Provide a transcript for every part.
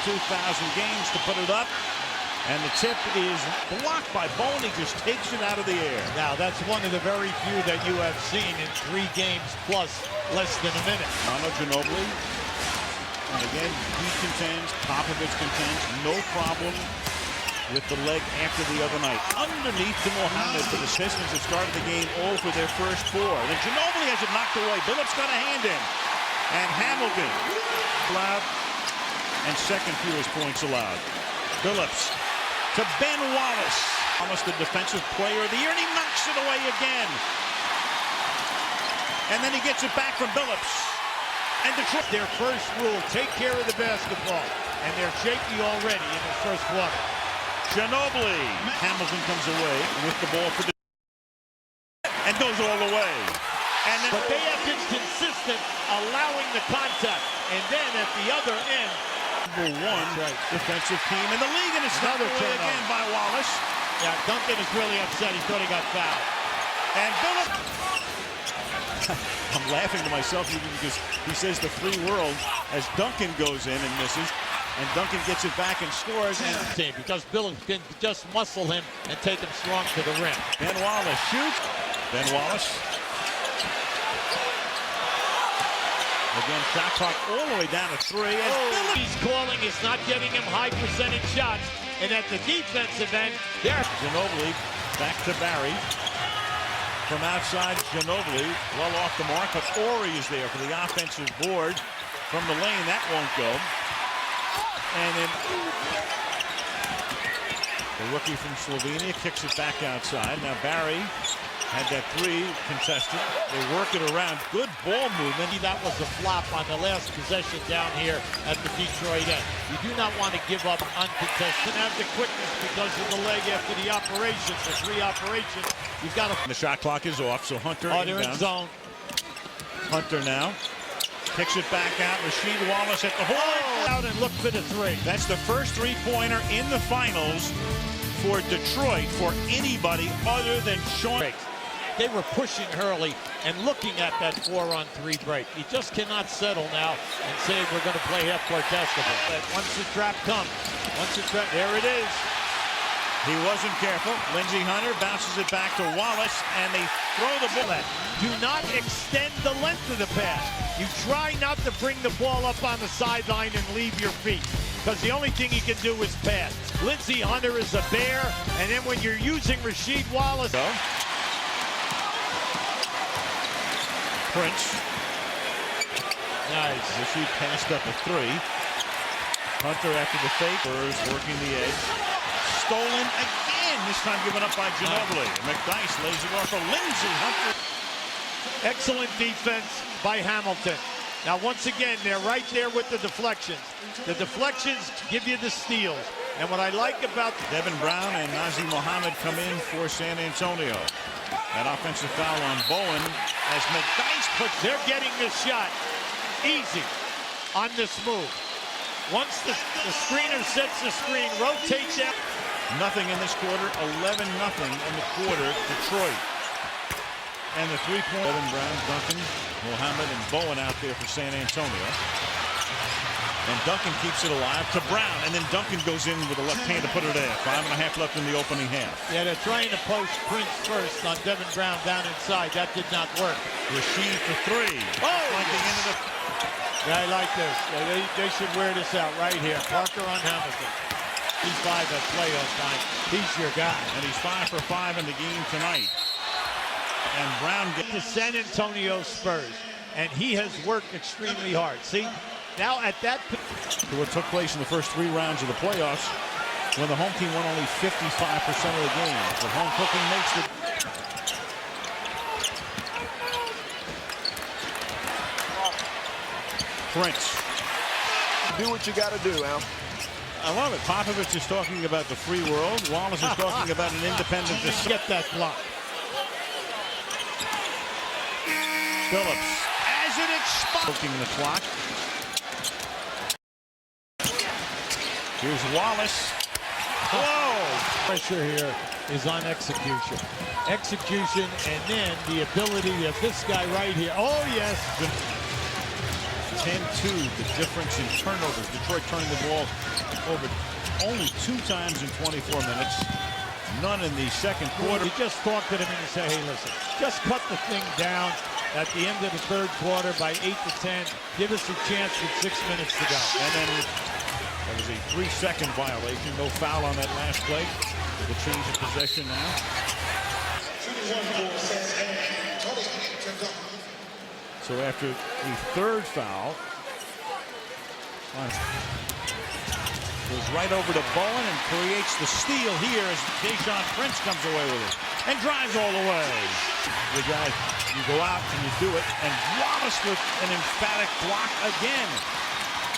2,000 games to put it up. And the tip is blocked by Bowen. He just takes it out of the air. Now, that's one of the very few that you have seen in 3 games plus less than a minute. Manu Ginobili. And again, he contends, Popovich contends, no problem with the leg after the other night. Underneath to Mohammed for the Pistons that started the game all for their first 4. Then Ginobili has it knocked away. Billups got a hand in. And Hamilton allowed. And second fewest points allowed. Billups to Ben Wallace. Almost the defensive player of the year, and he knocks it away again. And then he gets it back from Billups. And Detroit. Their first rule, take care of the basketball. And they're shaky already in the first quarter. Ginobili. Hamilton comes away with the ball for and goes all the way. And then, but they have been consistent allowing the contact. And then at the other end, #1 defensive team in the league, and it's another away again by Wallace. Yeah, Duncan is really upset. He thought he got fouled. And Billups. I'm laughing to myself even because he says the free world as Duncan goes in and misses. And Duncan gets it back and scores. And because Billups can just muscle him and take him strong to the rim. Ben Wallace shoots. Ben Wallace. Again, shot clock all the way down to 3. He's calling. He's not getting him high percentage shots. And at the defensive end, there. Ginobili back to Barry. From outside, Ginobili well off the mark, but Ori is there for the offensive board. From the lane, that won't go. And then the rookie from Slovenia kicks it back outside. Now Barry had that 3 contested. They work it around. Good ball movement. That was a flop on the last possession down here at the Detroit end. You do not want to give up uncontested. Have the quickness because of the leg after the operations, the 3 operations. You've got to. The shot clock is off, so Hunter. They're in zone. Hunter now kicks it back out. Rasheed Wallace at the hole. Out and look for the 3. That's the first 3-pointer in the finals for Detroit for anybody other than Sean. They were pushing Hurley and looking at that 4-on-3 break. You just cannot settle now and say we're going to play half-court basketball. But once the trap comes, there it is. He wasn't careful. Lindsey Hunter bounces it back to Wallace, and they throw the ball. Do not extend the length of the pass. You try not to bring the ball up on the sideline and leave your feet, because the only thing he can do is pass. Lindsey Hunter is a bear, and then when you're using Rasheed Wallace. Prince. Nice. Rasheed passed up a 3. Hunter after the fake. Spurs working the edge. Stolen again, this time given up by Ginobili. McDyess lays it off for Lindsey Hunter. Excellent defense by Hamilton. Now, once again, they're right there with the deflections. The deflections give you the steals. And what I like about Devin Brown and Nazir Mohammed come in for San Antonio. That offensive foul on Bowen as McDyess puts. They're getting this shot easy on this move. Once the screener sets the screen, rotates out. Nothing in this quarter, 11-0 in the quarter, Detroit. And the 3-point. Devin Brown, Duncan, Mohammed, and Bowen out there for San Antonio. And Duncan keeps it alive to Brown, and then Duncan goes in with a left hand to put it in. 5.5 left in the opening half. Yeah, they're trying to post Prince first on Devin Brown down inside. That did not work. Rasheed for 3. Into the. Yeah, I like this. They should wear this out right here. Parker on Hamilton. He's 5 at playoff time. He's your guy. And he's 5 for 5 in the game tonight. And Brown gets the San Antonio Spurs, and he has worked extremely hard. See, now at that to what took place in the first 3 rounds of the playoffs, when the home team won only 55% of the games. The home cooking makes the. Prince. Do what you got to do, Al. I love it. Popovich is talking about the free world. Wallace is talking about an independent decision. Get that block. Billups as it expires. Looking the clock. Here's Wallace. Whoa! Pressure here is on execution. Execution, and then the ability of this guy right here. Oh, yes. 10-2, the difference in turnovers. Detroit turning the ball over only 2 times in 24 minutes. None in the second quarter. You just talk to them and you say, hey, listen, just cut the thing down at the end of the third quarter by 8 to 10. Give us a chance with 6 minutes to go. And then that was a 3-second violation. No foul on that last play. The change of possession now. So after the third foul, goes right over to Bowen and creates the steal here as Tayshaun Prince comes away with it and drives all the way. The guy, you go out and you do it, and Wallace with an emphatic block again.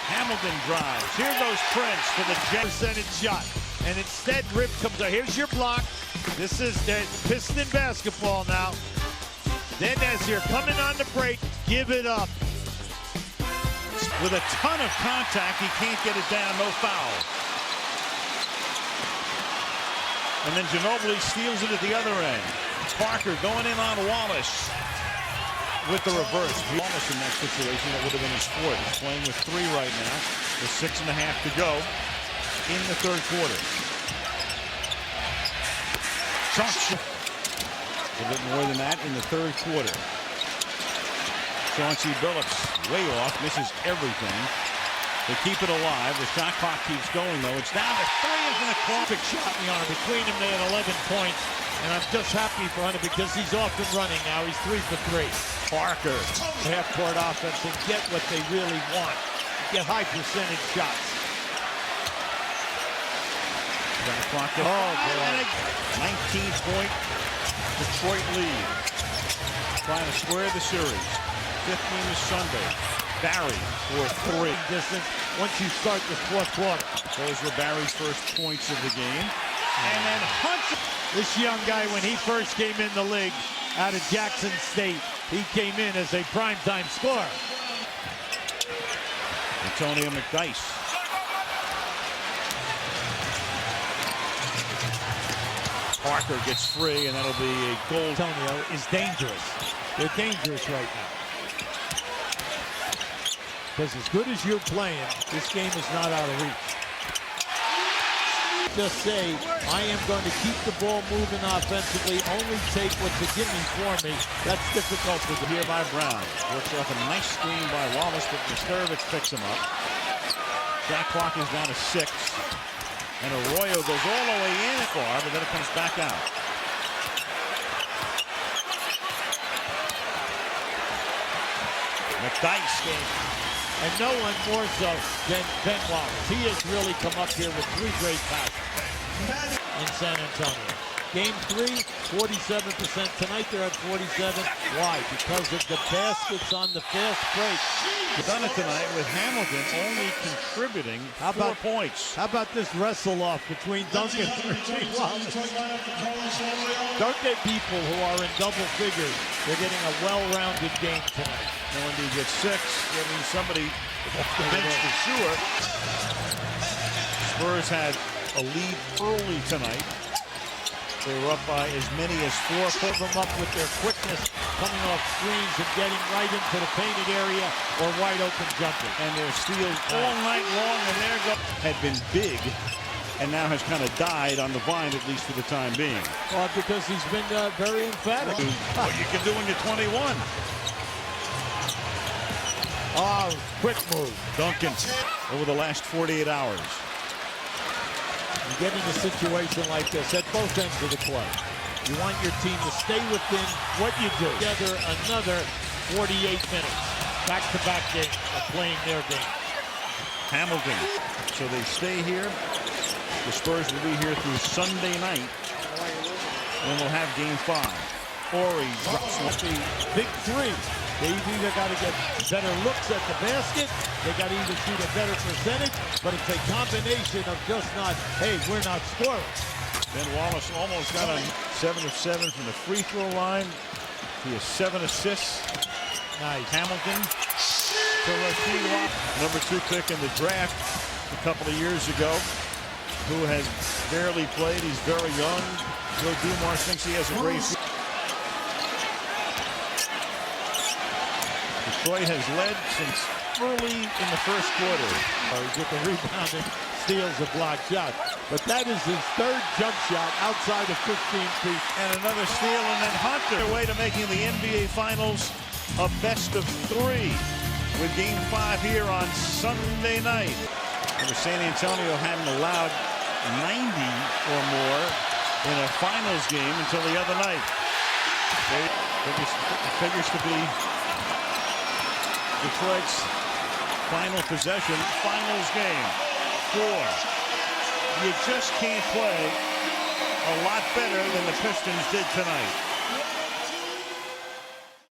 Hamilton drives. Here goes Prince for the percentage shot. And instead, Rip comes out. Here's your block. This is the Piston basketball now. Then as you're coming on the break, give it up. With a ton of contact, he can't get it down, no foul. And then Ginobili steals it at the other end. Parker going in on Wallace with the reverse. Wallace in that situation, that would have been his fourth. He's playing with 3 right now, with 6.5 to go in the third quarter. Chauncey, a bit more than that in the third quarter. Chauncey Billups way off, misses everything. They keep it alive. The shot clock keeps going, though. It's down to 3 in the clock. Big shot in the arm. Between them, they had 11 points. And I'm just happy for Hunter because he's off and running now. He's 3 for 3. Parker. Half-court offense and get what they really want. Get high percentage shots. Got a clock. 19-point Detroit lead. Trying to square the series. 15 is Sunday. Barry for 3. Distance once you start the fourth quarter. Those were Barry's first points of the game. And then Hunter. This young guy, when he first came in the league out of Jackson State, he came in as a primetime scorer. Antonio McDyess. Parker gets free, and that'll be a goal. Antonio is dangerous. They're dangerous right now. Because as good as you're playing, this game is not out of reach. Just say, I am going to keep the ball moving offensively, only take what's a gimme for me. That's difficult to do. Here by Brown. Works off a nice screen by Wallace, but Mustarovich picks him up. Shot clock is down to 6. And Arroyo goes all the way in far, but then it comes back out. McDyess game. And no one more so than Ben Wallace. He has really come up here with 3 great passes in San Antonio. Game 3, 47%. Tonight they're at 47. Why? Because of the baskets on the fast break. Done it tonight with Hamilton only contributing 4 points. How about this wrestle-off between Duncan and Rasheed Wallace? Don't get people who are in double figures. They're getting a well-rounded game tonight. And when you get 6, that means somebody bench for sure. Spurs had a lead early tonight. They were up by as many as 4. Pull them up with their quickness, coming off screens and getting right into the painted area or wide open jumpers. And their steals all night long, and their go had been big, and now has kind of died on the vine, at least for the time being. Well, because he's been very emphatic. What you can do when you're 21. Oh, quick move. Duncan over the last 48 hours. You get in a situation like this at both ends of the court. You want your team to stay within what you do. Together another 48 minutes. Back-to-back games of playing their game. Hamilton. So they stay here. The Spurs will be here through Sunday night. Then we'll have game 5. Ori drops the big 3. They've either got to get better looks at the basket, they got to either shoot a better percentage, but it's a combination of just not, hey, we're not scoring. Ben Wallace almost got on 7 of 7 from the free throw line. He has 7 assists. Nice. Hamilton to Rasheed Wallace, number 2 pick in the draft a couple of years ago, who has barely played. He's very young. Joe Dumars thinks he has a great. Detroit has led since early in the first quarter. He's with the rebound and steals a block shot. But that is his third jump shot outside of 15 feet. And another steal, and then Hunter way to making the NBA Finals a best of 3 with Game 5 here on Sunday night. And San Antonio hadn't allowed 90 or more in a finals game until the other night. It figures to be Detroit's final possession, finals game. 4. You just can't play a lot better than the Pistons did tonight.